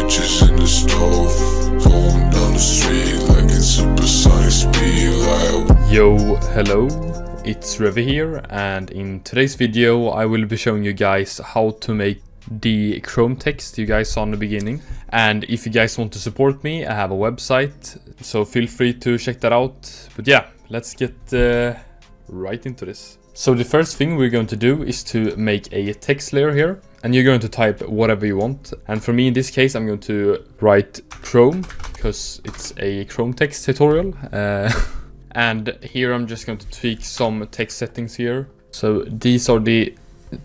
switches in the stove, going down the street like it's supersonic speed. Like, yo, hello, it's Revi here, and in today's video I will be showing you guys how to make the Chrome text you guys saw in the beginning. And if you guys want to support me, I have a website, so feel free to check that out. But yeah, let's get right into this. So the first thing we're going to do is to make a text layer here, and you're going to type whatever you want. And for me in this case, I'm going to write Chrome because it's a Chrome text tutorial. And here I'm just going to tweak some text settings here. So these are the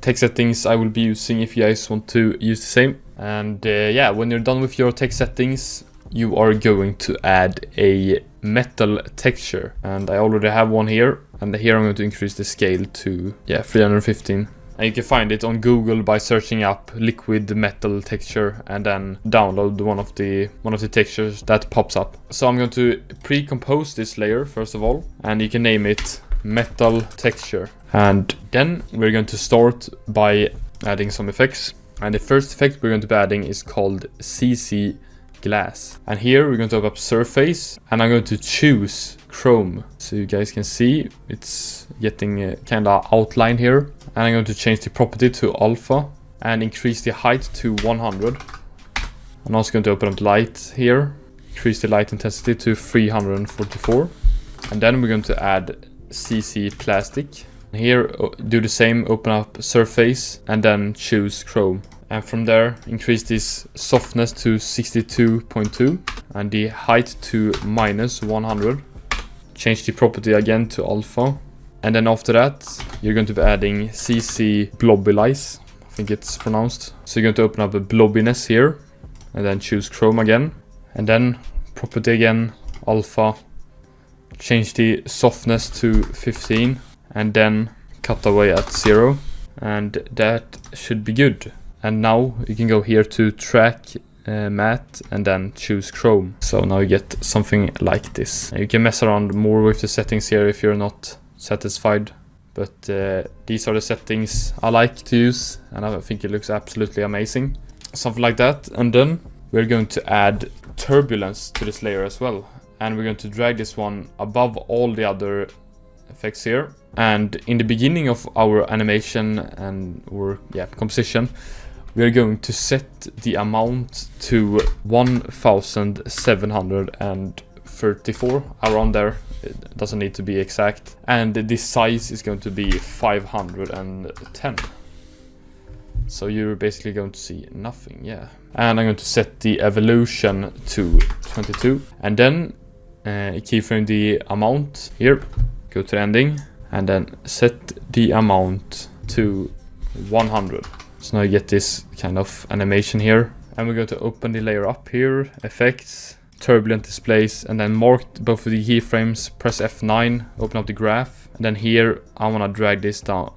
text settings I will be using if you guys want to use the same. And yeah, when you're done with your text settings, you are going to add a metal texture, and I already have one here, and here I'm going to increase the scale to 315. And you can find it on Google by searching up liquid metal texture and then download one of the textures that pops up. So I'm going to pre-compose this layer first of all, and you can name it metal texture. And then we're going to start by adding some effects. And the first effect we're going to be adding is called CC Glass. And here we're going to open up surface, and I'm going to choose Chrome. So you guys can see it's getting a kind of outline here. And I'm going to change the property to alpha and increase the height to 100. I'm also going to open up light here, increase the light intensity to 344. And then we're going to add CC plastic. Here do the same, open up surface and then choose Chrome. And from there increase this softness to 62.2 and the height to -100. Change the property again to alpha. And then after that you're going to be adding CC Blobbylise, I think it's pronounced. So you're going to open up a blobbiness here and then choose Chrome again. And then property again, alpha. Change the softness to 15 and then cut away at 0. And that should be good. And now you can go here to track matte and then choose Chrome. So now you get something like this. You can mess around more with the settings here if you're not satisfied. But these are the settings I like to use, and I think it looks absolutely amazing. Something like that. And then we're going to add turbulence to this layer as well. And we're going to drag this one above all the other effects here. And in the beginning of our animation and composition, we are going to set the amount to 1734, around there. It doesn't need to be exact. And the size is going to be 510. So you're basically going to see nothing, yeah. And I'm going to set the evolution to 22. And then keyframe the amount here, go to ending, and then set the amount to 100. So now you get this kind of animation here. And we're going to open the layer up here, effects, turbulent displays, and then mark both of the keyframes, press F9, open up the graph. And then here I want to drag this down,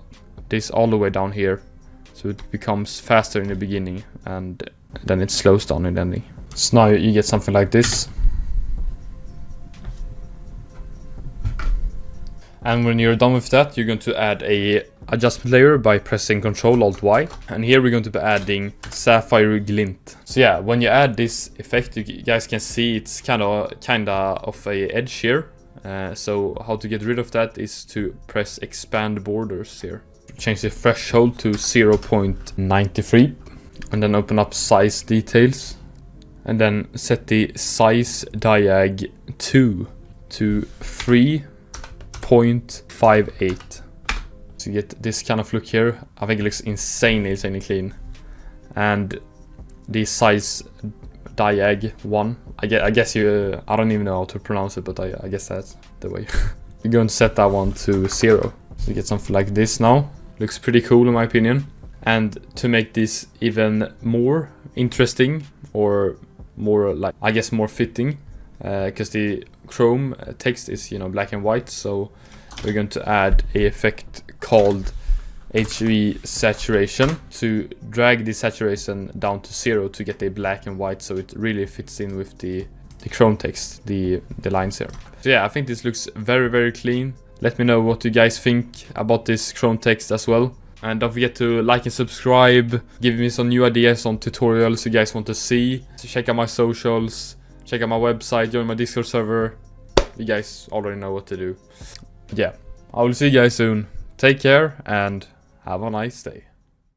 this all the way down here, so it becomes faster in the beginning and then it slows down in the ending. So now you get something like this. And when you're done with that, you're going to add a adjustment layer by pressing Ctrl-Alt-Y. And here we're going to be adding Sapphire Glint. So yeah, when you add this effect, you guys can see it's kind of of a edge here. So how to get rid of that is to press Expand Borders here. Change the threshold to 0.93. And then open up Size Details. And then set the Size Diag 2 to 3.58. So you get this kind of look here. I think it looks insanely clean. And the size diag 1, I guess you, I don't even know how to pronounce it, but I guess that's the way. You're going to set that one to 0. So you get something like this now. Looks pretty cool in my opinion. And to make this even more interesting, or more like, I guess more fitting, because the Chrome text is, black and white, so we're going to add a effect called HV saturation to drag the saturation down to 0 to get a black and white, so it really fits in with the Chrome text, the lines here. So yeah, I think this looks very clean. Let me know what you guys think about this Chrome text as well. And don't forget to like and subscribe. Give me some new ideas on tutorials you guys want to see. So check out my socials. Check out my website. Join my Discord server. You guys already know what to do. But yeah, I will see you guys soon. Take care and have a nice day.